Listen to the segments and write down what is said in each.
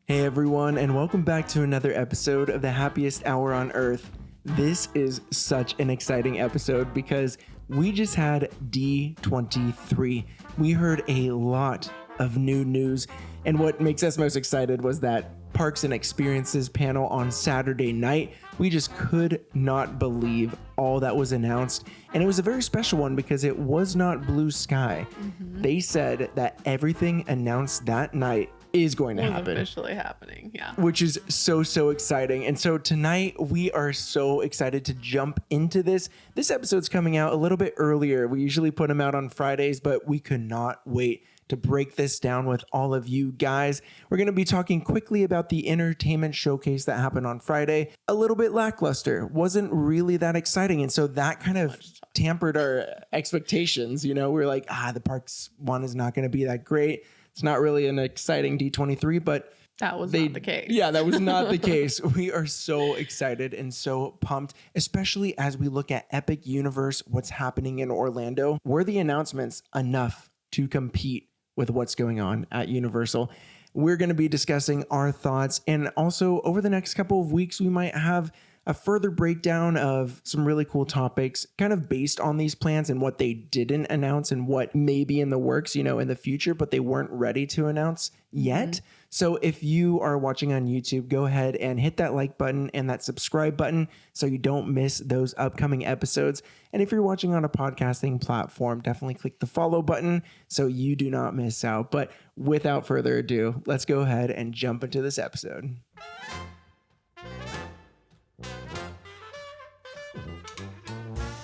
Hey everyone, and welcome back to another episode of the happiest hour on earth. This is such an exciting episode because we just had D23. We heard a lot of new news, and what makes us most excited was that Parks and Experiences panel on Saturday night. We just could not believe all that was announced, and it was a very special one because it was not blue sky. They said that everything announced that night is going to happen. Officially happening, yeah. Which is so exciting. And so tonight we are so excited to jump into this. This episode's coming out a little bit earlier. We usually put them out on Fridays, but we could not wait to break this down with all of you guys. We're going to be talking quickly about the entertainment showcase that happened on Friday. A little bit lackluster, wasn't really that exciting. And so that kind of tampered our expectations. You know, we're like, the parks one is not going to be that great. It's not really an exciting D23, but that was not the case. Yeah, that was not the case. We are so excited and so pumped, especially as we look at Epic Universe, what's happening in Orlando. Were the announcements enough to compete with what's going on at Universal? We're going to be discussing our thoughts, and also over the next couple of weeks, we might have a further breakdown of some really cool topics kind of based on these plans and what they didn't announce and what may be in the works, you know, in the future, but they weren't ready to announce yet. So if you are watching on YouTube, go ahead and hit that like button and that subscribe button so you don't miss those upcoming episodes. And if you're watching on a podcasting platform, definitely click the follow button so you do not miss out. But without further ado, let's go ahead and jump into this episode.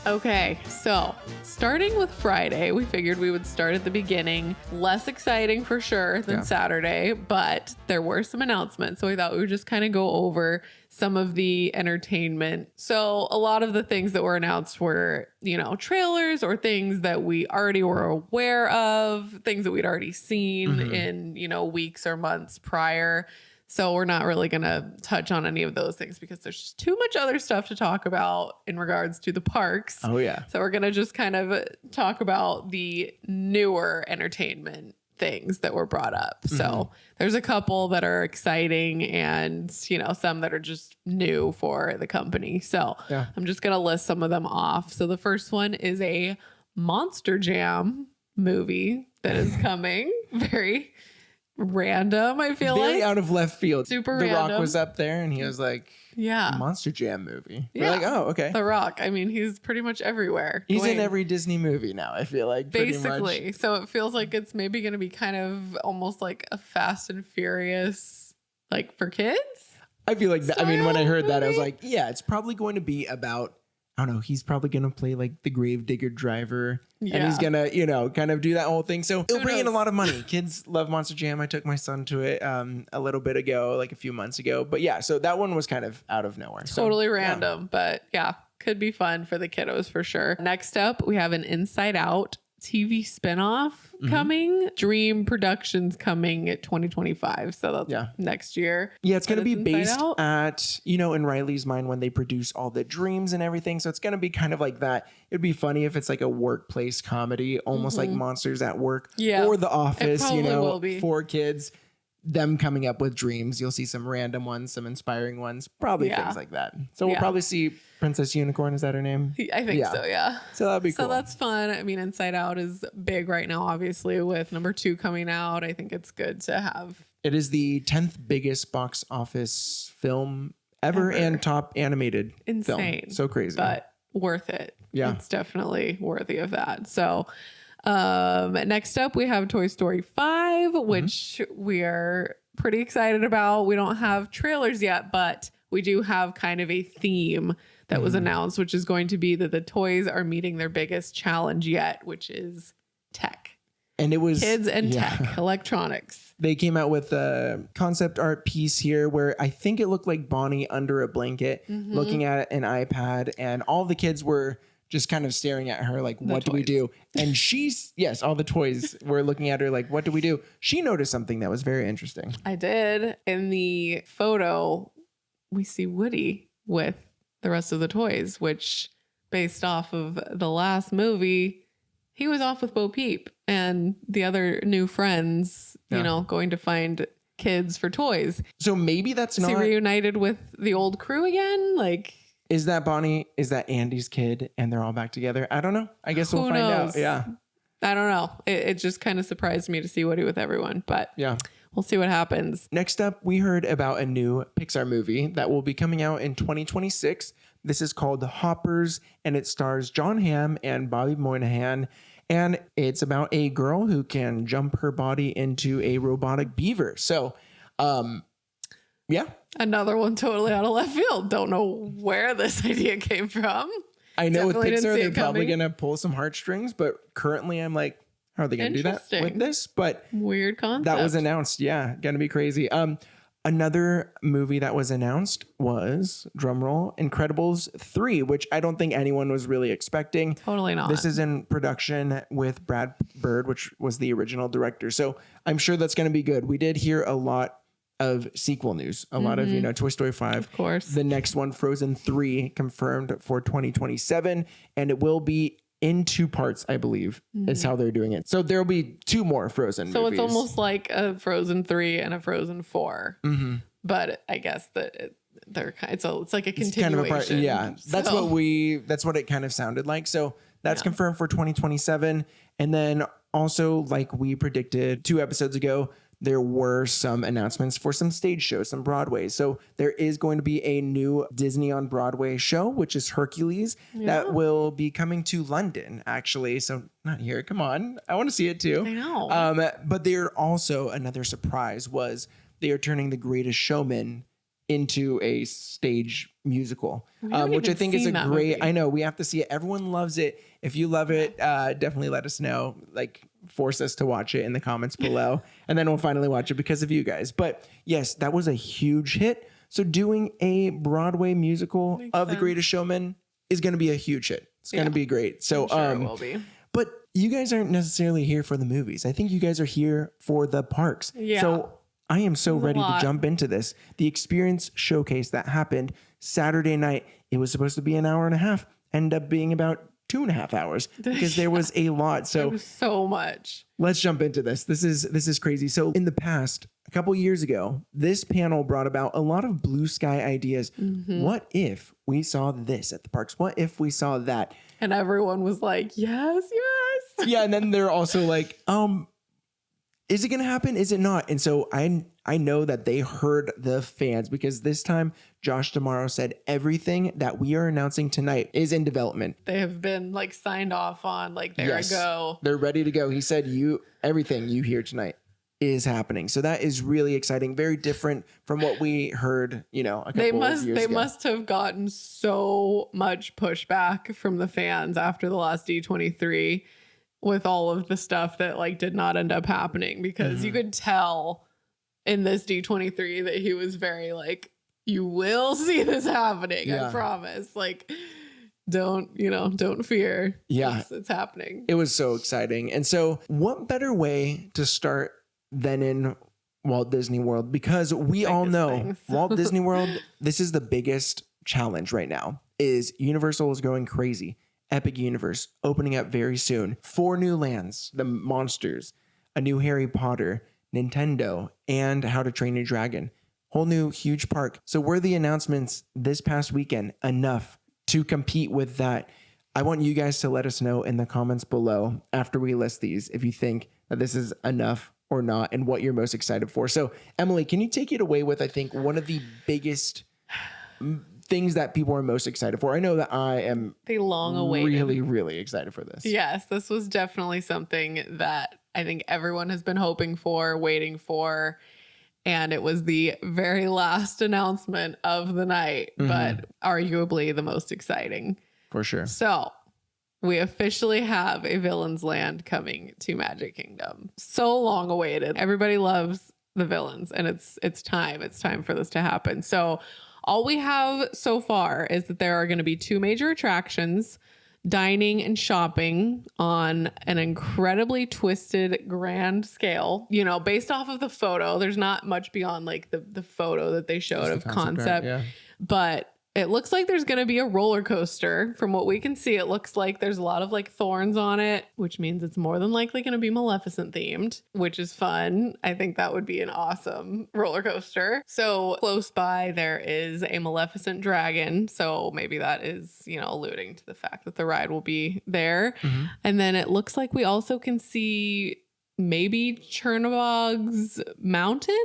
Okay, so starting with Friday, we figured we would start at the beginning. Less exciting for sure than Saturday, but there were some announcements. So we thought we would just kind of go over some of the entertainment. So a lot of the things that were announced were, you know, trailers or things that we already were aware of, things that we'd already seen in, you know, weeks or months prior. So we're not really going to touch on any of those things because there's just too much other stuff to talk about in regards to the parks. Oh, yeah. So we're going to just kind of talk about the newer entertainment things that were brought up. So there's a couple that are exciting and, you know, some that are just new for the company. So I'm just going to list some of them off. So the first one is a Monster Jam movie that is coming. Very random, I feel Very like. out of left field. Super The random. Rock was up there and he was like, yeah, Monster Jam movie. Yeah. We're like, oh, okay. The Rock. I mean, he's pretty much everywhere. He's in Dwayne. every Disney movie now, I feel like. Basically. So it feels like it's maybe going to be kind of almost like a Fast and Furious, like for kids. I feel like that. I mean, when I heard that, I was movie? like, yeah, it's probably going to be about, I don't know, he's probably going to play like the Gravedigger driver. Yeah. And he's going to, you know, kind of do that whole thing. So it'll bring in a knows? lot of money. Kids love Monster Jam. I took my son to it a little bit ago, like a few months ago. But yeah, so that one was kind of out of nowhere. Totally so, random, but yeah, could be fun for the kiddos for sure. Next up, we have an Inside Out TV spinoff coming. Dream Productions coming at 2025. So that's next year. Yeah, it's going to be Inside based Out. at, you know, in Riley's mind when they produce all the dreams and everything. So it's going to be kind of like that. It'd be funny if it's like a workplace comedy, almost like Monsters at Work or The Office, you know, will be. for kids, them coming up with dreams. You'll see some random ones, some inspiring ones, probably things like that. So we'll probably see Princess Unicorn. Is that her name? I think so, yeah. So that'd be cool. So that's fun. I mean, Inside Out is big right now, obviously, with number 2 coming out. I think it's good to have. It is the 10th biggest box office film ever. And top animated Insane. film. So crazy. But worth it. Yeah. It's definitely worthy of that. So next up, we have Toy Story 5, which we are pretty excited about. We don't have trailers yet, but we do have kind of a theme that was announced, which is going to be that the toys are meeting their biggest challenge yet, which is tech. And it was Kids and tech, electronics. They came out with a concept art piece here where I think it looked like Bonnie under a blanket looking at an iPad, and all the kids were just kind of staring at her like, what do we do? And she's, yes, all the toys were looking at her like, what do we do? She noticed something that was very interesting. I did. In the photo, we see Woody with the rest of the toys, which based off of the last movie, he was off with Bo Peep and the other new friends, you know, going to find kids for toys. So maybe that's Is he not. reunited with the old crew again? Like, Is that Bonnie? Is that Andy's kid? And they're all back together? I don't know. I guess we'll who find knows? out. Yeah. I don't know. It just kind of surprised me to see Woody with everyone, but Yeah. we'll see what happens. Next up, we heard about a new Pixar movie that will be coming out in 2026. This is called Hoppers, and it stars John Hamm and Bobby Moynihan. And it's about a girl who can jump her body into a robotic beaver. So, yeah. Another one totally out of left field. Don't know where this idea came from. I know Definitely with didn't Pixar, see they're it probably coming. going to pull some heartstrings, but currently I'm like, how are they going to do that with Interesting. this? But Weird concept. that was announced. Yeah. Going to be crazy. Another movie that was announced was, drumroll, Incredibles 3, which I don't think anyone was really expecting. Totally not. This is in production with Brad Bird, which was the original director. So I'm sure that's going to be good. We did hear a lot of sequel news, a lot of, Toy Story 5. Of course. The next one, Frozen 3, confirmed for 2027. And it will be in 2 parts, I believe, is how they're doing it. So there'll be 2 more Frozen So movies. it's almost like a Frozen 3 and a Frozen 4. Mm-hmm. But I guess that it's like a It's continuation. kind of a part. Yeah. That's So- what it kind of sounded like. So that's confirmed for 2027. And then also, like we predicted 2 episodes ago, there were some announcements for some stage shows, some Broadway. So there is going to be a new Disney on Broadway show, which is Hercules, that will be coming to London, actually. So not here. Come on. I want to see it too. I know. But they're also, another surprise was they are turning The Greatest Showman into a stage musical, haven't which I even think is a seen that great, movie. I know we have to see it. Everyone loves it. If you love it, definitely let us know, like force us to watch it in the comments below. And then we'll finally watch it because of you guys. But yes, that was a huge hit. So doing a Broadway musical of The Greatest Showman is going to be a huge hit. It's going to be great. So, Sure it will be. but you guys aren't necessarily here for the movies. I think you guys are here for the parks. Yeah. So I am so ready to lot. jump into this. The experience showcase that happened Saturday night, it was supposed to be an hour and a half, ended up being about 2.5 hours because there was a lot. So So much. let's jump into this. This is crazy. So in the past, a couple years ago, this panel brought about a lot of blue sky ideas. What if we saw this at the parks? What if we saw that? And everyone was like, yes. Yeah, and then they're also like, is it going to happen? Is it not? And so I know that they heard the fans because this time Josh D'Amaro said everything that we are announcing tonight is in development. They have been like signed off on, like there I go. They're ready to go. He said everything you hear tonight is happening. So that is really exciting. Very different from what we heard, a couple of years ago. They must have gotten so much pushback from the fans after the last D23 with all of the stuff that like did not end up happening, because you could tell in this D23 that he was very like, you will see this happening. I promise. Like, don't fear. Yeah. It's happening. It was so exciting. And so what better way to start than in Walt Disney World? Because we all know things. Walt Disney World, this is the biggest challenge right now, is Universal is going crazy. Epic Universe opening up very soon. 4 new lands, the monsters, a new Harry Potter, Nintendo, and How to Train Your Dragon. Whole new huge park. So were the announcements this past weekend enough to compete with that? I want you guys to let us know in the comments below after we list these if you think that this is enough or not and what you're most excited for. So Emily, can you take it away with, I think, one of the biggest things that people are most excited for? I know that I am They long awaited. really, really excited for this. Yes, this was definitely something that I think everyone has been hoping for, waiting for. And it was the very last announcement of the night, but arguably the most exciting. For sure. So we officially have a Villains Land coming to Magic Kingdom. So long awaited. Everybody loves the villains, and it's time. It's time for this to happen. So all we have so far is that there are going to be 2 major attractions, dining and shopping on an incredibly twisted grand scale. Based off of the photo, there's not much beyond like the photo that they showed of concept. Yeah. But It looks like there's going to be a roller coaster. From what we can see, it looks like there's a lot of like thorns on it, which means it's more than likely going to be Maleficent themed, which is fun. I think that would be an awesome roller coaster. So close by, there is a Maleficent dragon. So maybe that is, you know, alluding to the fact that the ride will be there. Mm-hmm. And then it looks like we also can see maybe Chernobog's mountain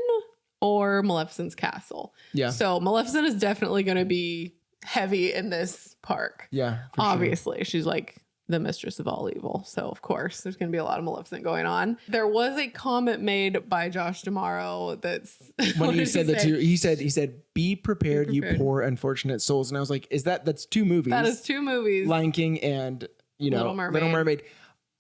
or Maleficent's castle. Yeah. So Maleficent is definitely going to be heavy in this park. Yeah. For Obviously, she's like the mistress of all evil. So of course, there's going to be a lot of Maleficent going on. There was a comment made by Josh D'Amaro that's when he said that he said, be prepared, you poor unfortunate souls. And I was like, that's 2 movies. That is 2 movies. Lion King and, you know, Little Mermaid.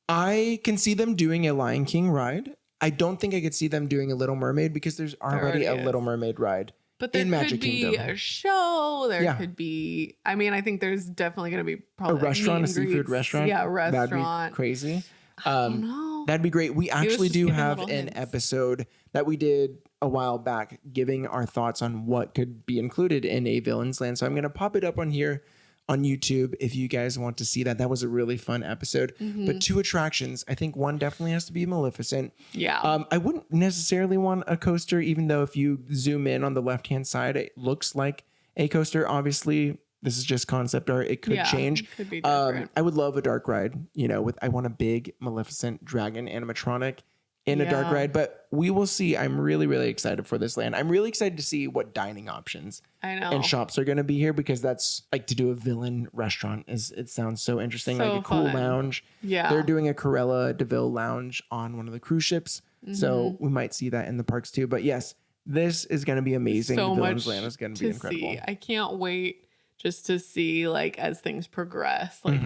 I can see them doing a Lion King ride. I don't think I could see them doing a Little Mermaid because there's already a Little Mermaid ride. But there in could Magic be Kingdom. a show. There Yeah. could be, I mean, I think there's definitely going to be probably A restaurant, a seafood greets. restaurant. Yeah, a restaurant. That'd be crazy. No. That'd be great. We actually just do giving have little an hints. episode that we did a while back giving our thoughts on what could be included in a Villain's Land. So I'm going to pop it up on here on YouTube if you guys want to see that. That was a really fun episode. But 2 attractions, I think one definitely has to be Maleficent. Yeah. I wouldn't necessarily want a coaster, even though if you zoom in on the left-hand side, it looks like a coaster. Obviously, this is just concept art. It could change. Could be different. I would love a dark ride, you know, I want a big Maleficent dragon animatronic in a dark Yeah. ride, but we will see. I'm really, really excited for this land. I'm really excited to see what dining options I know. and shops are going to be here, because that's like to do a villain restaurant it sounds so interesting. So like a cool fun. lounge. Yeah. They're doing a Corella DeVille lounge on one of the cruise ships. So we might see that in the parks too. But yes, this is going to be amazing. So Villain's much Land is going to be incredible. see. I can't wait just to see, like, as things progress, like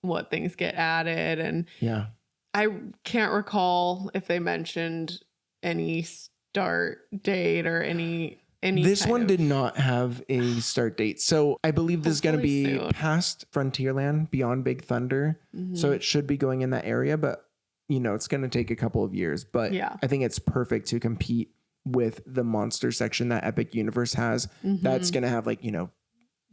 what things get added. And Yeah. I can't recall if they mentioned any start date or any This kind one of- did not have a start date. So I believe this is going to Hopefully be soon. past Frontierland, beyond Big Thunder. So it should be going in that area, but you know, it's going to take a couple of years. But Yeah. I think it's perfect to compete with the monster section that Epic Universe has. That's going to have, like, you know,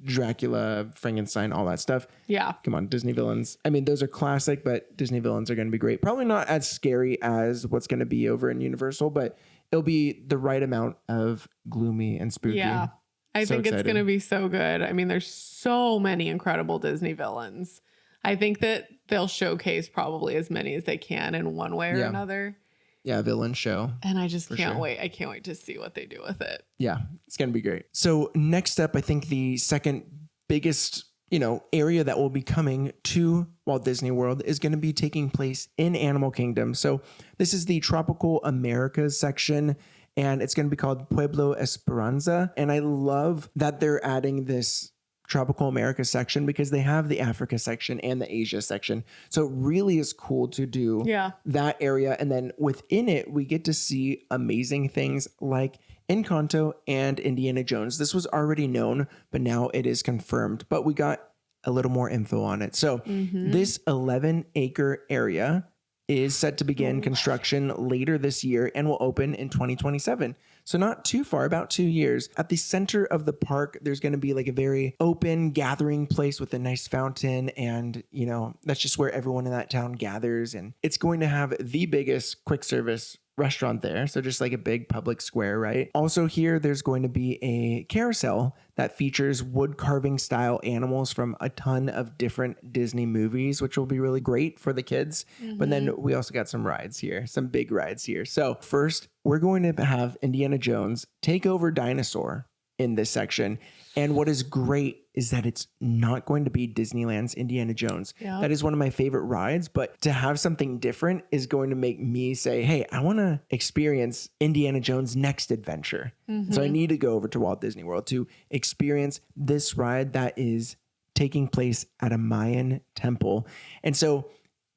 Dracula, Frankenstein, all that stuff. Yeah. Come on, Disney villains. I mean, those are classic, but Disney villains are going to be great. Probably not as scary as what's going to be over in Universal, but it'll be the right amount of gloomy and spooky. Yeah. I So think it's excited. going to be so good. I mean, there's so many incredible Disney villains. I think that they'll showcase probably as many as they can in one way or Yeah. another. Yeah, villain show. And I just For can't sure. wait. I can't wait to see what they do with it. Yeah, it's going to be great. So next up, I think the second biggest, you know, area that will be coming to Walt Disney World is going to be taking place in Animal Kingdom. So this is the Tropical Americas section, and it's going to be called Pueblo Esperanza. And I love that they're adding this Tropical America section because they have the Africa section and the Asia section. So it really is cool to do Yeah. that area. And then within it, we get to see amazing things like Encanto and Indiana Jones. This was already known, but now it is confirmed. But we got a little more info on it. So this 11-acre area is set to begin construction later this year and will open in 2027. So not too far, about 2 years. At the center of the park, there's going to be like a very open gathering place with a nice fountain. And, you know, that's just where everyone in that town gathers. And it's going to have the biggest quick service restaurant there. So just like a big public square, right? Also here, there's going to be a carousel that features wood carving style animals from a ton of different Disney movies, which will be really great for the kids. But then we also got some rides here, some big rides here. So first, we're going to have Indiana Jones take over Dinosaur in this section. And what is great is that it's not going to be Disneyland's Indiana Jones. Yep. That is one of my favorite rides, but to have something different is going to make me say, hey, I want to experience Indiana Jones' next adventure. So I need to go over to Walt Disney World to experience this ride that is taking place at a Mayan temple. And so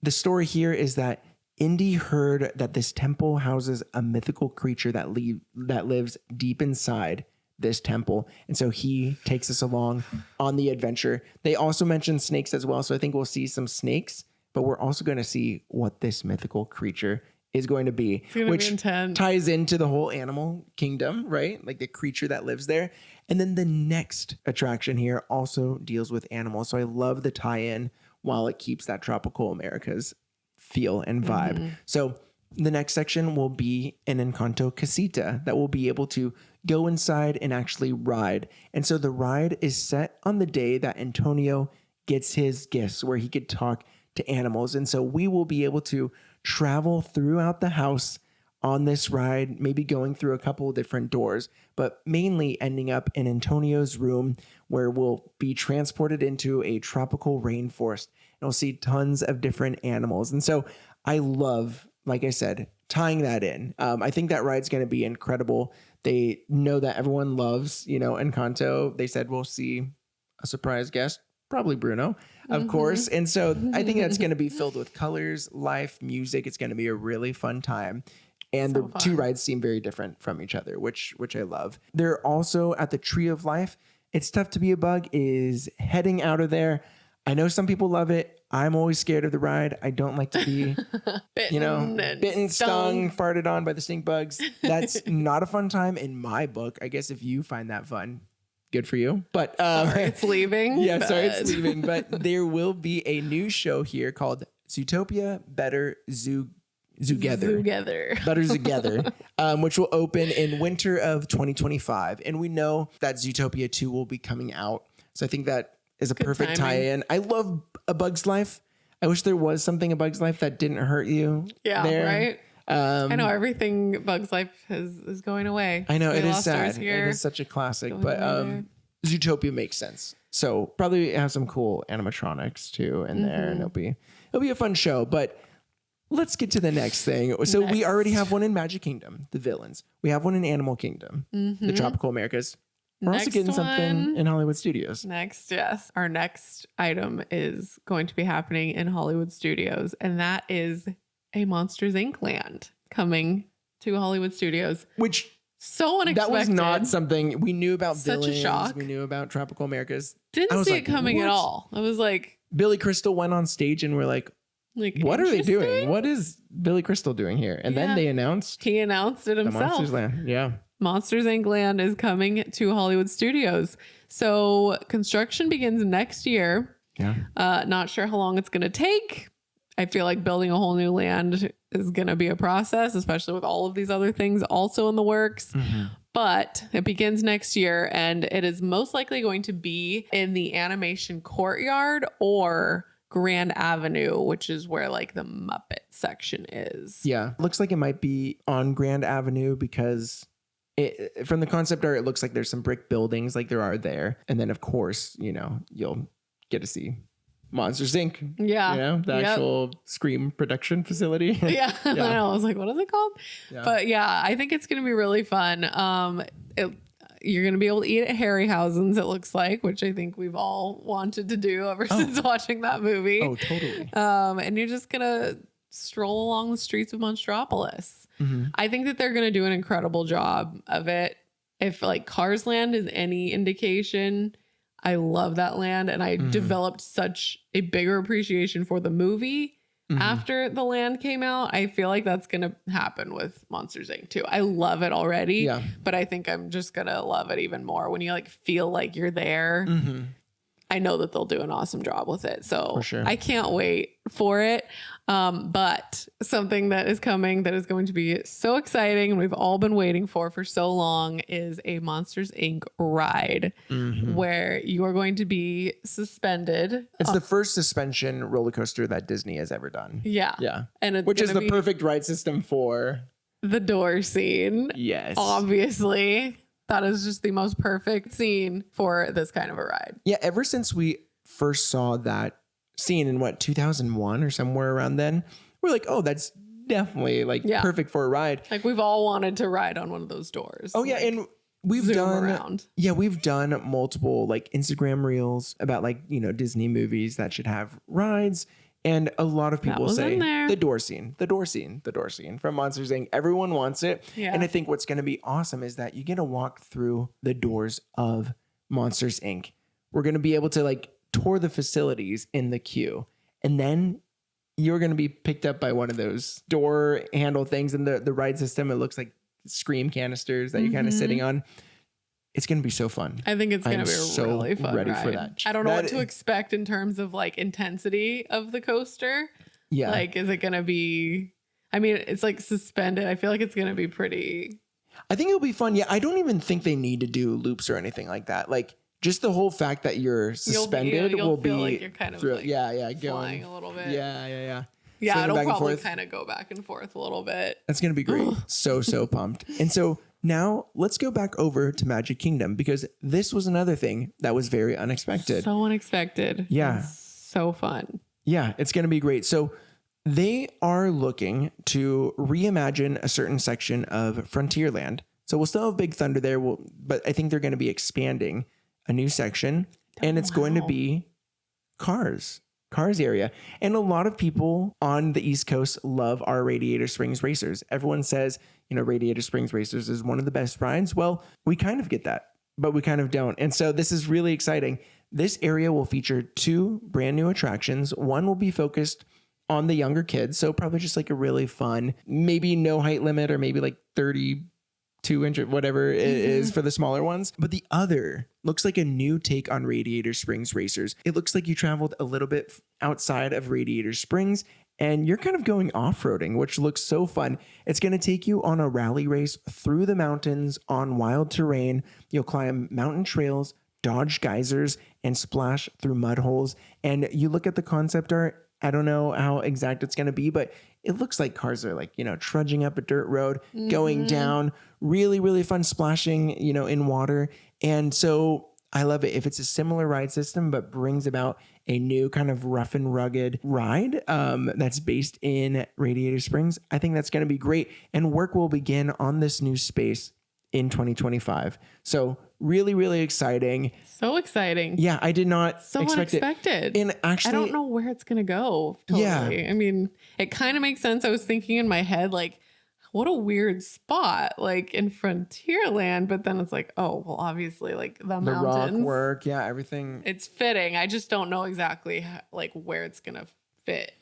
the story here is that Indy heard that this temple houses a mythical creature that lives deep inside this temple. And so he takes us along on the adventure. They also mentioned snakes as well. So I think we'll see some snakes, but we're also going to see what this mythical creature is going to be, It's gonna which be intense. ties into the whole animal kingdom, right? Like the creature that lives there. And then the next attraction here also deals with animals. So I love the tie-in while it keeps that tropical Americas feel and vibe. Mm-hmm. So the next section will be an Encanto casita that will be able to go inside and actually ride. And so the ride is set on the day that Antonio gets his gifts, where he could talk to animals. And so we will be able to travel throughout the house on this ride, maybe going through a couple of different doors, but mainly ending up in Antonio's room, where we'll be transported into a tropical rainforest and we'll see tons of different animals. And so I love, like I said, tying that in. I think that ride's going to be incredible. They know that everyone loves, Encanto. They said we'll see a surprise guest, probably Bruno, of course. And so I think that's going to be filled with colors, life, music. It's going to be a really fun time. And So the fun. two rides seem very different from each other, which I love. They're also at the Tree of Life. It's Tough to Be a Bug is heading out of there. I know some people love it. I'm always scared of the ride. I don't like to be, bitten, stung, farted on by the stink bugs. That's not a fun time in my book. I guess if you find that fun, good for you. But Sorry, it's leaving. yeah, sorry, it's but- leaving. But there will be a new show here called Zootopia Better Zoo Together. Better Together, which will open in winter of 2025. And we know that Zootopia 2 will be coming out. So I think that is a perfect timing. tie-in. I love A Bug's Life. I wish there was something A Bug's Life that didn't hurt you. Yeah, there. right? I know everything Bug's Life is going away. I know, We it is lost ours sad. here. It is such a classic. Going But away Zootopia makes sense. So probably have some cool animatronics too in there. And it'll be a fun show. But let's get to the next thing. So we already have one in Magic Kingdom, the villains. We have one in Animal Kingdom, the Tropical Americas. We're also Next getting something one. in Hollywood Studios. Next, yes. Our next item is going to be happening in Hollywood Studios, and that is a Monsters Inc. land coming to Hollywood Studios. Which So unexpected. that was not something we knew about. Such a villains. shock. We knew about Tropical Americas. I Didn't was see like, it coming at what? all. I was like, Billy Crystal went on stage and we're like, what are they doing? interesting. What is Billy Crystal doing here? And then Yeah. they announced He announced it the himself. Monsters Land. Yeah. Monsters Inc. Land is coming to Hollywood Studios. So construction begins next year. Yeah. Not sure how long it's going to take. I feel like building a whole new land is going to be a process, especially with all of these other things also in the works. But it begins next year, and it is most likely going to be in the animation courtyard or Grand Avenue, which is where like the Muppet section is. Yeah. Looks like it might be on Grand Avenue because from the concept art, it looks like there's some brick buildings like there are there. And then, of course, you'll get to see Monsters Inc. Yeah. The Yep. actual Scream production facility. Yeah. I know. I was like, what is it called? Yeah. But yeah, I think it's going to be really fun. You're going to be able to eat at Harryhausen's, it looks like, which I think we've all wanted to do ever since watching that movie. Oh, totally. And you're just going to stroll along the streets of Monstropolis. I think that they're going to do an incredible job of it. If like Cars Land is any indication, I love that land. And I developed such a bigger appreciation for the movie after the land came out. I feel like that's going to happen with Monsters Inc. too. I love it already, but I think I'm just going to love it even more when you like feel like you're there. I know that they'll do an awesome job with it. So For sure. I can't wait for it. But something that is coming that is going to be so exciting and we've all been waiting for so long is a Monsters Inc. ride where you are going to be suspended. It's the first suspension roller coaster that Disney has ever done. Yeah. Yeah. And it's Which is gonna the be perfect ride system for. the door scene. Yes. Obviously. That is just the most perfect scene for this kind of a ride. Yeah. Ever since we first saw that scene in 2001 or somewhere around then, we're like, oh, that's definitely like perfect for a ride. Like we've all wanted to ride on one of those doors. Oh yeah. Like, And we've zoom done around. Yeah, we've done multiple like Instagram reels about like, Disney movies that should have rides. And a lot of people was say in there. the door scene from Monsters Inc. Everyone wants it. Yeah. And I think what's going to be awesome is that you get to walk through the doors of Monsters Inc. We're going to be able to like tour the facilities in the queue. And then you're going to be picked up by one of those door handle things, and the ride system, it looks like scream canisters that you're kind of sitting on. It's going to be so fun. I think it's going to be a really fun ready ride. for that. I don't know what to expect in terms of like intensity of the coaster. Yeah. Like, is it going to be, I mean, it's like suspended. I feel like it's going to be pretty. I think it'll be fun. Yeah. I don't even think they need to do loops or anything like that. Like, just the whole fact that you're suspended you'll will feel be like you're kind of like flying a little bit. Yeah. Yeah, it'll probably kind of go back and forth a little bit. That's going to be great. So pumped. And so now let's go back over to Magic Kingdom, because this was another thing that was very unexpected. So unexpected. Yeah. So fun. Yeah, it's going to be great. So they are looking to reimagine a certain section of Frontierland. So we'll still have Big Thunder there, but I think they're going to be expanding a new section, and it's going to be Cars area. And a lot of people on the East Coast love our Radiator Springs Racers. Everyone says, Radiator Springs Racers is one of the best rides. Well, we kind of get that, but we kind of don't. And so this is really exciting. This area will feature 2 brand new attractions. One will be focused on the younger kids. So probably just like a really fun, maybe no height limit, or maybe like 32 inch, whatever it is for the smaller ones. But the other looks like a new take on Radiator Springs Racers. It looks like you traveled a little bit outside of Radiator Springs, and you're kind of going off-roading, which looks so fun. It's going to take you on a rally race through the mountains on wild terrain. You'll climb mountain trails, dodge geysers, and splash through mud holes. And you look at the concept art, I don't know how exact it's going to be, but it looks like cars are like, trudging up a dirt road, going down, really, really fun, splashing, in water. And so I love it. If it's a similar ride system, but brings about a new kind of rough and rugged ride that's based in Radiator Springs, I think that's going to be great. And work will begin on this new space in 2025. So really, really exciting. So exciting. Yeah, I did not expect unexpected. it. And actually, I don't know where it's going to go. Totally. Yeah. I mean, it kind of makes sense. I was thinking in my head, like, what a weird spot, like in Frontierland. But then it's like, oh, well, obviously, like the mountains. Rock work. Yeah, everything. It's fitting. I just don't know exactly like where it's going to fit.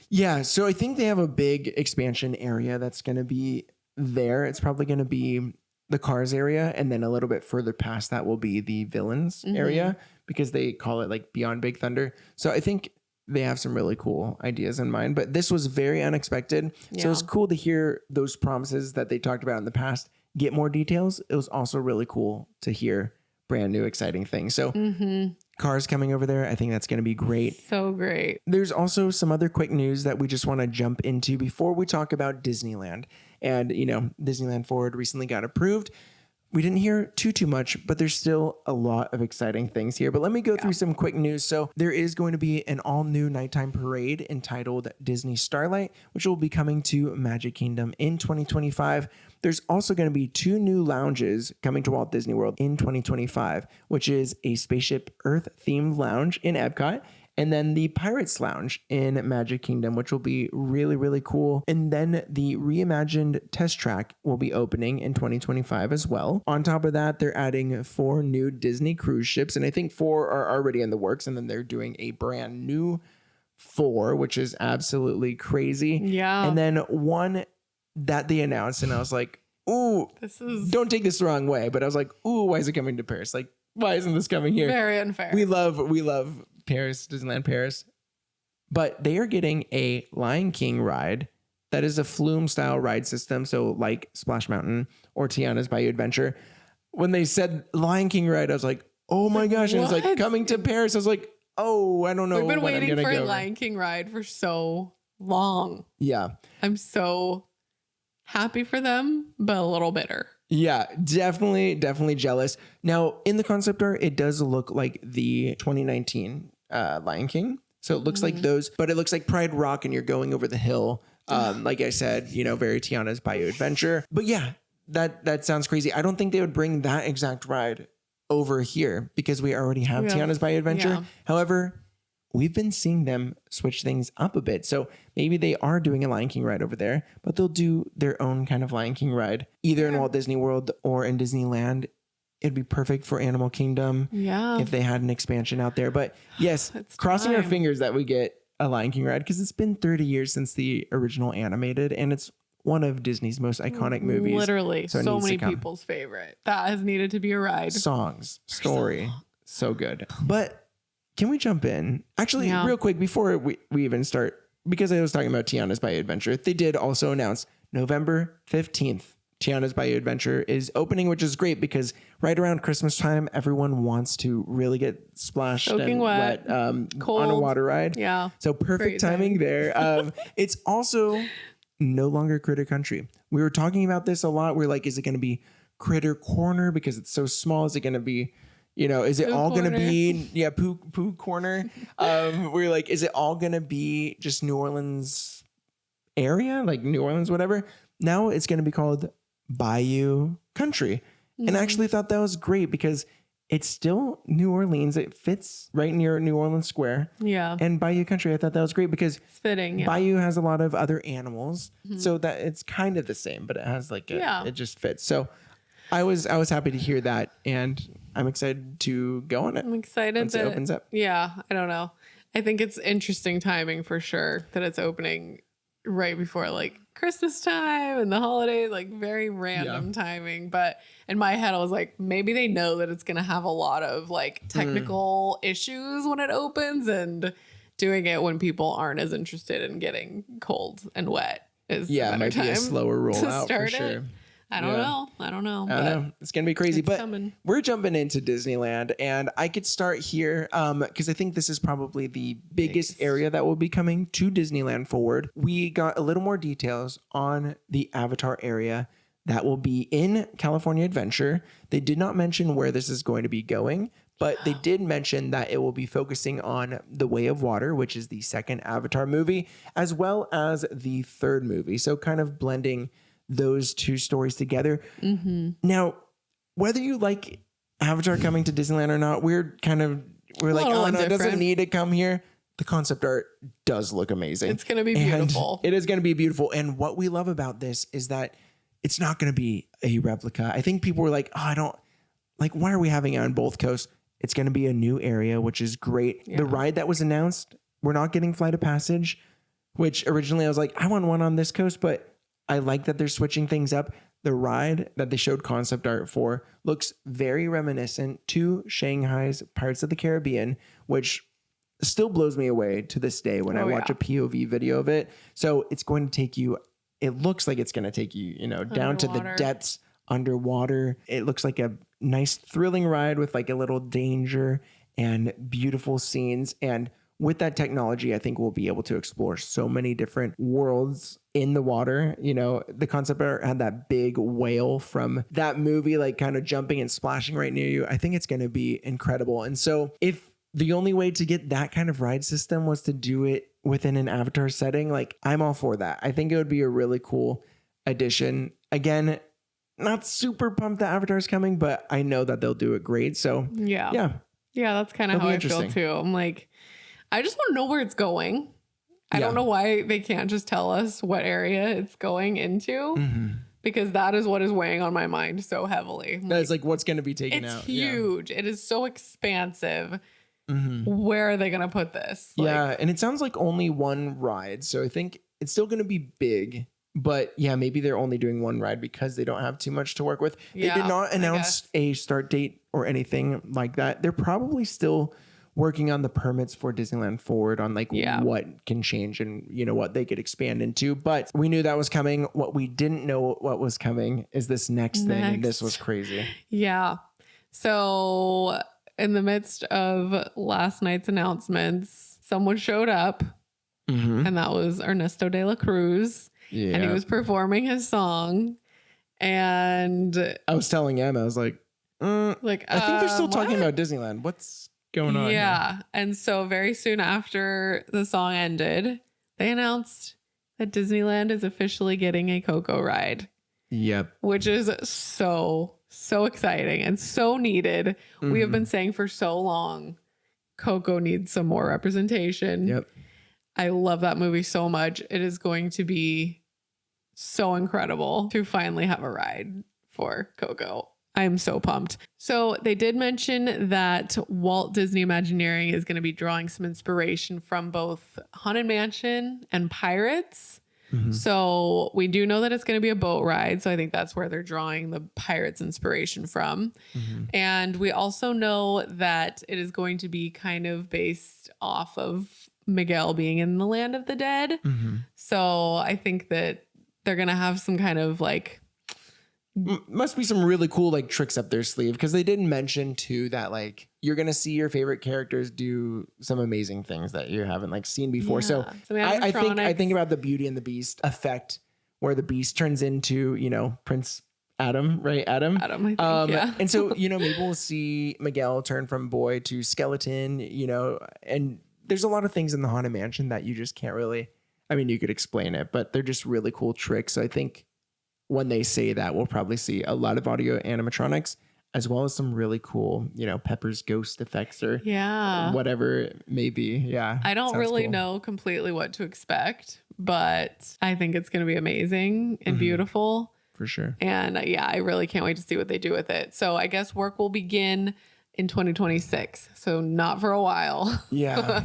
Yeah, so I think they have a big expansion area that's going to be there. It's probably going to be the Cars area, and then a little bit further past that will be the Villains area, because they call it like Beyond Big Thunder. So I think they have some really cool ideas in mind, but this was very unexpected. Yeah. So it's cool to hear those promises that they talked about in the past get more details. It was also really cool to hear brand new exciting things. So Cars coming over there, I think that's going to be great. So great. There's also some other quick news that we just want to jump into before we talk about Disneyland. And, Disneyland Forward recently got approved. We didn't hear too much, but there's still a lot of exciting things here. But let me go through some quick news. So there is going to be an all new nighttime parade entitled Disney Starlight, which will be coming to Magic Kingdom in 2025. There's also going to be 2 new lounges coming to Walt Disney World in 2025, which is a Spaceship Earth themed lounge in Epcot, and then the Pirates Lounge in Magic Kingdom, which will be really, really cool. And then the reimagined test track will be opening in 2025 as well. On top of that, they're adding 4 new Disney cruise ships, and I think 4 are already in the works, and then they're doing a brand new 4, which is absolutely crazy. Yeah. And then one that they announced, and I was like, ooh, don't take this the wrong way, but I was like, ooh, why is it coming to Paris? Like, why isn't this coming here? Very unfair. We love Paris, Disneyland Paris, but they are getting a Lion King ride that is a flume style ride system. So like Splash Mountain or Tiana's Bayou Adventure. When they said Lion King ride, I was like, oh my gosh. And it's like coming to Paris. I was like, oh, I don't know. We've been waiting for a Lion King ride for so long. Yeah. I'm so happy for them, but a little bitter. Yeah, definitely jealous. Now, in the concept art, it does look like the 2019 Lion King. So it looks like those, but it looks like Pride Rock and you're going over the hill. Like I said, very Tiana's Bayou Adventure. But yeah, that sounds crazy. I don't think they would bring that exact ride over here because we already have Tiana's Bayou Adventure. Yeah. However, we've been seeing them switch things up a bit. So maybe they are doing a Lion King ride over there, but they'll do their own kind of Lion King ride, either in Walt Disney World or in Disneyland. It'd be perfect for Animal Kingdom if they had an expansion out there. But yes, crossing our fingers that we get a Lion King ride because it's been 30 years since the original animated, and it's one of Disney's most iconic movies. Literally, so so many people's favorite. That has needed to be a ride. Songs, story, so good. But can we jump in? Actually, real quick, before we even start, because I was talking about Tiana's Bayou Adventure, they did also announce November 15th. Tiana's Bayou Adventure is opening, which is great because right around Christmas time, everyone wants to really get splashed and wet on a water ride. Yeah. So perfect timing there. It's also no longer Critter Country. We were talking about this a lot. We're like, is it going to be Critter Corner because it's so small? Is it going to be, is it all going to be, Pooh Corner? We're like, is it all going to be just New Orleans area, like New Orleans, whatever? Now it's going to be called Bayou Country. And I actually thought that was great because it's still New Orleans. It fits right near New Orleans Square. Yeah. And Bayou Country, I thought that was great because it's fitting. Yeah. Bayou has a lot of other animals. So that it's kind of the same, but it has like it just fits. So I was happy to hear that, and I'm excited to go on it. I'm excited once it opens up. Yeah, I don't know. I think it's interesting timing for sure that it's opening right before like Christmas time and the holidays, like very random timing. But in my head, I was like, maybe they know that it's going to have a lot of like technical issues when it opens, and doing it when people aren't as interested in getting cold and wet is it might be a slower rollout for sure. I don't know. I don't know. It's going to be crazy, but coming. We're jumping into Disneyland, and I could start here because I think this is probably the biggest area that will be coming to Disneyland Forward. We got a little more details on the Avatar area that will be in California Adventure. They did not mention where this is going to be going, but they did mention that it will be focusing on The Way of Water, which is the second Avatar movie, as well as the third movie. So kind of blending those two stories together. Now, whether you like Avatar coming to Disneyland or not, we're like, oh no, it doesn't need to come here. The concept art does look amazing. It's going to be beautiful. It is going to be beautiful. And what we love about this is that it's not going to be a replica. I think people were like, oh, I don't like, why are we having it on both coasts? It's going to be a new area, which is great. The ride that was announced, we're not getting Flight of Passage, which originally I was like, I want one on this coast, but I like that they're switching things up. The ride that they showed concept art for looks very reminiscent to Shanghai's Pirates of the Caribbean, which still blows me away to this day when I watch a POV video of it. So it's going to take you, it looks like it's going to take you, down to the depths underwater. It looks like a nice thrilling ride with like a little danger and beautiful scenes. And with that technology, I think we'll be able to explore so many different worlds in the water. The concept art had that big whale from that movie, like kind of jumping and splashing right near you. I think it's going to be incredible. And so if the only way to get that kind of ride system was to do it within an Avatar setting, like I'm all for that. I think it would be a really cool addition. Again, not super pumped that Avatar is coming, but I know that they'll do it great. So yeah, that's kind of how I feel too. I'm like, I just want to know where it's going. I don't know why they can't just tell us what area it's going into, because that is what is weighing on my mind so heavily. That's like what's going to be taken out. It's huge. It is so expansive. Where are they going to put this? And it sounds like only one ride. So I think it's still going to be big. But maybe they're only doing one ride because they don't have too much to work with. They did not announce a start date or anything like that. They're probably still working on the permits for Disneyland Forward on like what can change and what they could expand into. But we knew that was coming. What we didn't know what was coming is this next thing. And this was crazy. Yeah. So in the midst of last night's announcements, someone showed up and that was Ernesto de la Cruz. Yeah. And he was performing his song. And I was telling Emma, I was like, I think they're still talking about Disneyland. What's going on? Yeah. And so very soon after the song ended, they announced that Disneyland is officially getting a Coco ride. Yep. Which is so exciting and so needed. We have been saying for so long, Coco needs some more representation. Yep. I love that movie so much. It is going to be so incredible to finally have a ride for Coco. I'm so pumped. So they did mention that Walt Disney Imagineering is going to be drawing some inspiration from both Haunted Mansion and Pirates. So we do know that it's going to be a boat ride. So I think that's where they're drawing the Pirates inspiration from. And we also know that it is going to be kind of based off of Miguel being in the Land of the Dead. So I think that they're going to have some kind of like, must be some really cool like tricks up their sleeve, because they did mention too that like you're gonna see your favorite characters do some amazing things that you haven't like seen before. So I think about the Beauty and the Beast effect, where the Beast turns into, you know, Prince Adam, right? Adam, I think, yeah. And so, you know, maybe we'll see Miguel turn from boy to skeleton, you know, and there's a lot of things in the Haunted Mansion that you just can't really, I mean, you could explain it, but they're just really cool tricks. So I think when they say that, we'll probably see a lot of audio animatronics, as well as some really cool, you know, Pepper's ghost effects or whatever it may be. Yeah. I don't really know completely what to expect, but I think it's going to be amazing and beautiful. For sure. And I really can't wait to see what they do with it. So I guess work will begin in 2026. So not for a while. Yeah.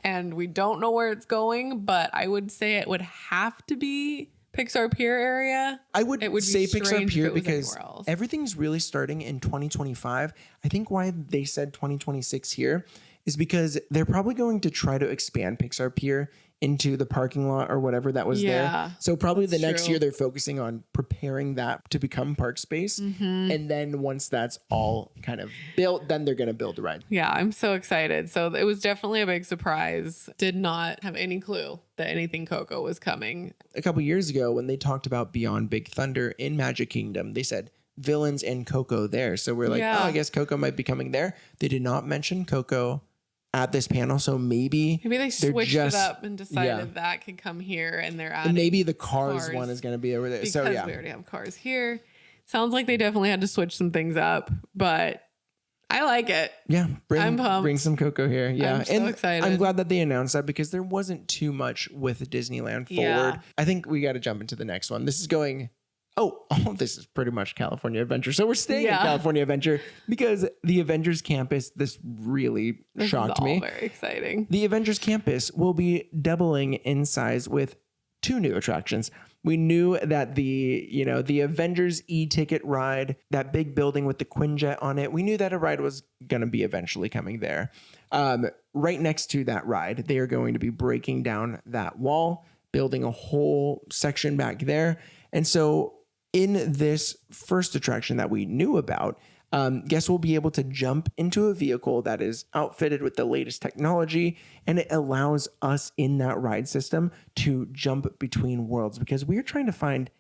And we don't know where it's going, but I would say it would have to be Pixar Pier area. I would say Pixar Pier because everything's really starting in 2025. I think why they said 2026 here is because they're probably going to try to expand Pixar Pier into the parking lot or whatever that was there. So probably the next year they're focusing on preparing that to become park space. And then once that's all kind of built, then they're going to build the ride. Yeah, I'm so excited. So it was definitely a big surprise. Did not have any clue that anything Coco was coming. A couple years ago when they talked about Beyond Big Thunder in Magic Kingdom, they said villains and Coco there. So we're like, oh, I guess Coco might be coming there. They did not mention Coco at this panel, so maybe they switched it up and decided that could come here, and they're adding maybe the cars one is going to be over there. Because so we already have cars here. Sounds like they definitely had to switch some things up, but I like it. Yeah, I'm pumped. Bring some Coco here. Yeah, I'm so excited. I'm glad that they announced that because there wasn't too much with Disneyland forward. I think we got to jump into the next one. This is going. Oh, this is pretty much California Adventure. So we're staying at California Adventure because the Avengers Campus, this really shocked me. Very exciting. The Avengers Campus will be doubling in size with 2 new attractions. We knew that the Avengers e-ticket ride, that big building with the Quinjet on it, we knew that a ride was going to be eventually coming there. Right next to that ride, they are going to be breaking down that wall, building a whole section back there. And so in this first attraction that we knew about, guests will be able to jump into a vehicle that is outfitted with the latest technology, and it allows us in that ride system to jump between worlds because we're trying to find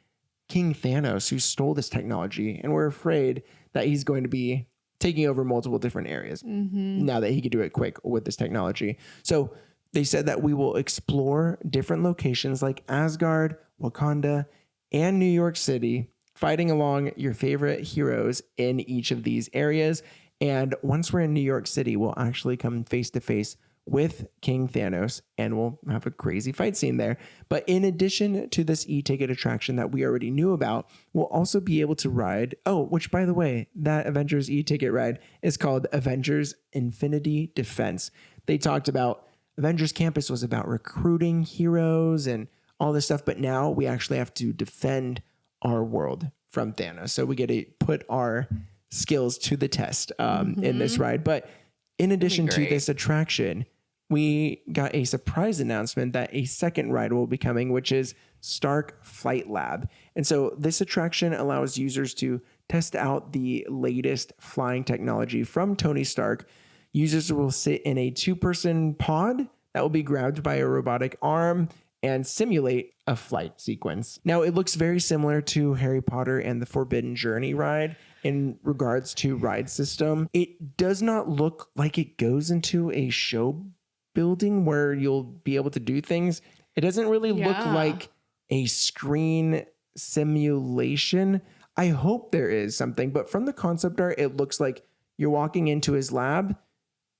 King Thanos, who stole this technology, and we're afraid that he's going to be taking over multiple different areas now that he could do it quick with this technology. So they said that we will explore different locations like Asgard, Wakanda, and New York City, fighting along your favorite heroes in each of these areas. And once we're in New York City, we'll actually come face to face with King Thanos and we'll have a crazy fight scene there. But in addition to this e-ticket attraction that we already knew about, we'll also be able to ride, which by the way, that Avengers e-ticket ride is called Avengers Infinity Defense. They talked about Avengers Campus was about recruiting heroes and all this stuff, but now we actually have to defend our world from Thanos. So we get to put our skills to the test in this ride. But in addition to this attraction, we got a surprise announcement that a second ride will be coming, which is Stark Flight Lab. And so this attraction allows users to test out the latest flying technology from Tony Stark. Users will sit in a 2-person pod that will be grabbed by a robotic arm and simulate a flight sequence. Now, it looks very similar to Harry Potter and the Forbidden Journey ride in regards to ride system. It does not look like it goes into a show building where you'll be able to do things. It doesn't really look like a screen simulation. I hope there is something, but from the concept art, it looks like you're walking into his lab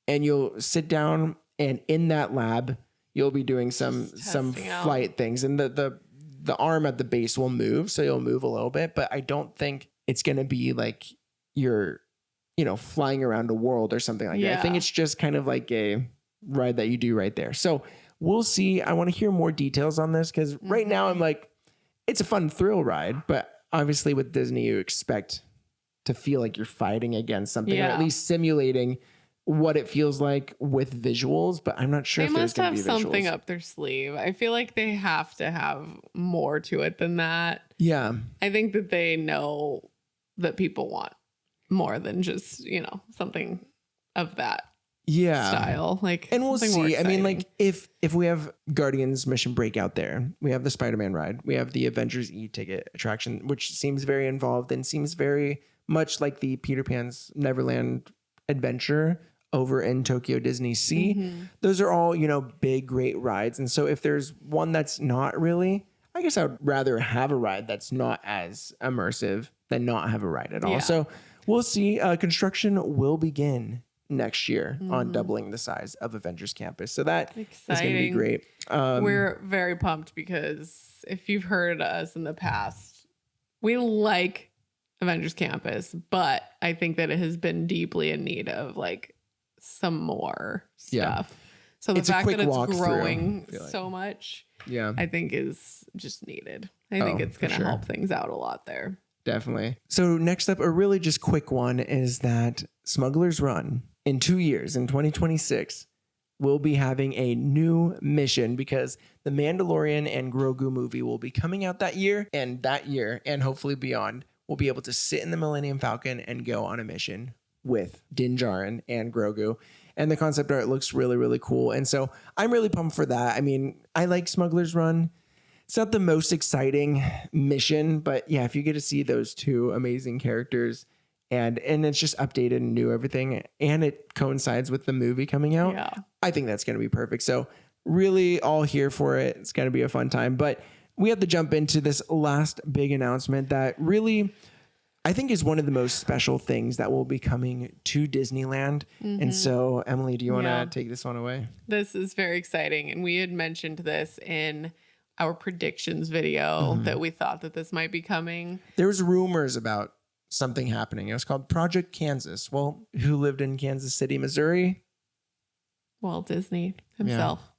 and you'll sit down, and in that lab, you'll be doing some flight things, and the arm at the base will move, so you'll move a little bit, but I don't think it's going to be like you're, flying around a world or something like that. I think it's just kind of like a ride that you do right there. So we'll see. I want to hear more details on this because right now I'm like, it's a fun thrill ride, but obviously with Disney, you expect to feel like you're fighting against something or at least simulating what it feels like with visuals, but I'm not sure if there's going to be visuals. They must have something up their sleeve. I feel like they have to have more to it than that. Yeah. I think that they know that people want more than just, something of that style. Like, and we'll see. I mean, like if we have Guardians Mission Breakout there, we have the Spider-Man ride, we have the Avengers e-ticket attraction, which seems very involved and seems very much like the Peter Pan's Neverland adventure over in Tokyo Disney Sea. Those are all, big, great rides. And so if there's one that's not really, I guess I would rather have a ride that's not as immersive than not have a ride at all. So we'll see. Construction will begin next year on doubling the size of Avengers Campus. So that is going to be great. We're very pumped because if you've heard us in the past, we like Avengers Campus, but I think that it has been deeply in need of like some more stuff. So the fact that it's growing so much, I think is just needed. I think it's going to help things out a lot there. Definitely. So next up, a really just quick one is that Smuggler's Run in 2 years, in 2026, will be having a new mission because the Mandalorian and Grogu movie will be coming out that year, and hopefully beyond, we'll be able to sit in the Millennium Falcon and go on a mission with Din Djarin and Grogu. And the concept art looks really, really cool. And so I'm really pumped for that. I mean, I like Smuggler's Run. It's not the most exciting mission, but yeah, if you get to see those two amazing characters and it's just updated and new everything, and it coincides with the movie coming out, I think that's going to be perfect. So really all here for it. It's going to be a fun time, but we have to jump into this last big announcement that really, I think, is one of the most special things that will be coming to Disneyland. And so, Emily, do you want to take this one away? This is very exciting. And we had mentioned this in our predictions video that we thought that this might be coming. There was rumors about something happening. It was called Project Kansas. Well, who lived in Kansas City, Missouri? Walt Disney himself.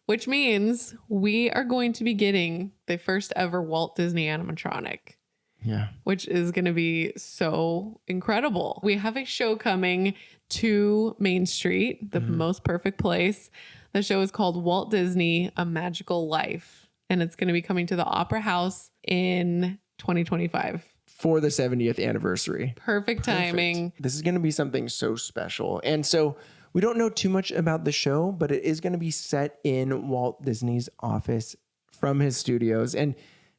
Which means we are going to be getting the first ever Walt Disney animatronic. Yeah. Which is going to be so incredible. We have a show coming to Main Street, the most perfect place. The show is called Walt Disney, A Magical Life. And it's going to be coming to the Opera House in 2025. For the 70th anniversary. Perfect timing. This is going to be something so special. And so we don't know too much about the show, but it is going to be set in Walt Disney's office from his studios. And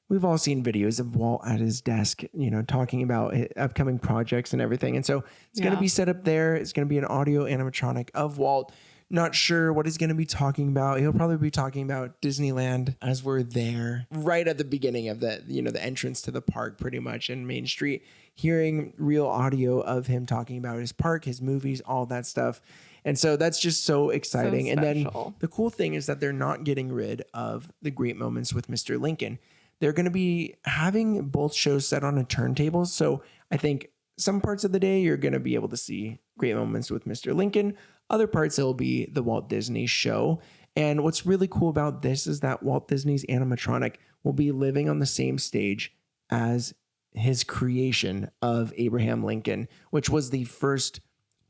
we've all seen videos of Walt at his desk, talking about upcoming projects and everything. And so it's going to be set up there. It's going to be an audio animatronic of Walt. Not sure what he's going to be talking about. He'll probably be talking about Disneyland as we're there right at the beginning of the entrance to the park, pretty much in Main Street, hearing real audio of him talking about his park, his movies, all that stuff. And so that's just so exciting. So and then the cool thing is that they're not getting rid of the great moments with Mr. Lincoln. They're going to be having both shows set on a turntable. So I think some parts of the day you're going to be able to see great moments with Mr. Lincoln. Other parts, it'll be the Walt Disney show. And what's really cool about this is that Walt Disney's animatronic will be living on the same stage as his creation of Abraham Lincoln, which was the first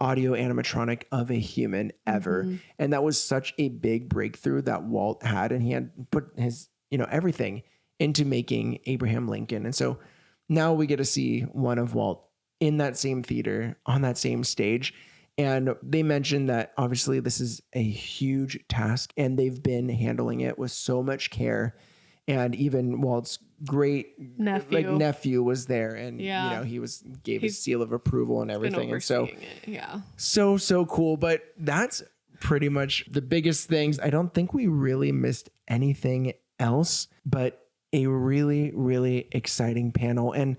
audio animatronic of a human ever. And that was such a big breakthrough that Walt had. And he had put his, everything into making Abraham Lincoln. And so now we get to see one of Walt in that same theater, on that same stage. And they mentioned that obviously this is a huge task and they've been handling it with so much care. And even Walt's great nephew was there and he gave his seal of approval and everything. And so so cool. But that's pretty much the biggest things. I don't think we really missed anything else, but a really, really exciting panel. And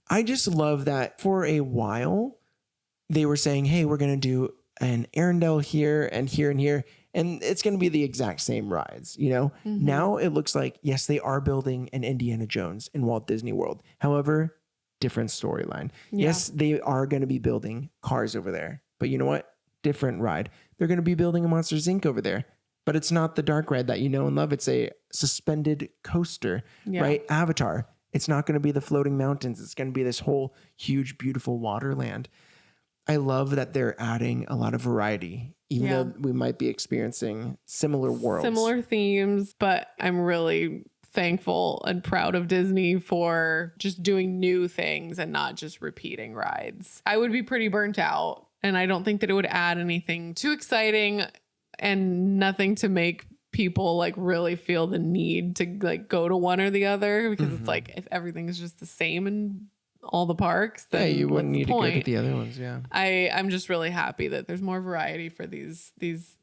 I just love that for a while they were saying, hey, we're going to do an Arendelle here and here and here. And it's going to be the exact same rides, Now it looks like, yes, they are building an Indiana Jones in Walt Disney World. However, different storyline. Yeah. Yes, they are going to be building cars over there, but you know what? Different ride. They're going to be building a Monsters Inc. over there, but it's not the dark ride that you know and love. It's a suspended coaster, right? Avatar. It's not going to be the floating mountains. It's going to be this whole huge, beautiful waterland. I love that they're adding a lot of variety, even though we might be experiencing similar worlds. Similar themes, but I'm really thankful and proud of Disney for just doing new things and not just repeating rides. I would be pretty burnt out, and I don't think that it would add anything too exciting and nothing to make people like really feel the need to like go to one or the other, because it's like if everything is just the same in all the parks, then you wouldn't need to go to the other ones. I'm just really happy that there's more variety for these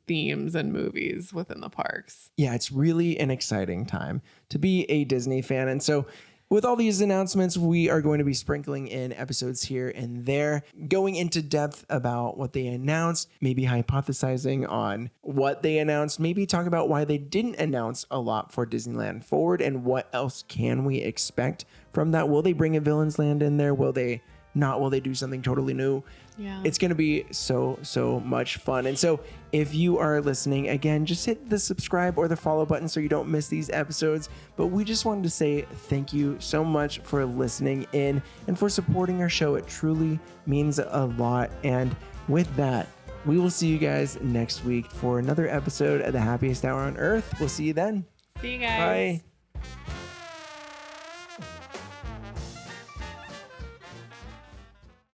themes and movies within the parks. Yeah, it's really an exciting time to be a Disney fan. And so with all these announcements, we are going to be sprinkling in episodes here and there, going into depth about what they announced, maybe hypothesizing on what they announced, maybe talk about why they didn't announce a lot for Disneyland Forward and what else can we expect from that. Will they bring a Villains Land in there? Will they not? Will they do something totally new? Yeah. It's going to be so much fun. And so if you are listening, again, just hit the subscribe or the follow button so you don't miss these episodes. But we just wanted to say thank you so much for listening in and for supporting our show. It truly means a lot. And with that, we will see you guys next week for another episode of the Happiest Hour on Earth. We'll see you then. See you guys. Bye.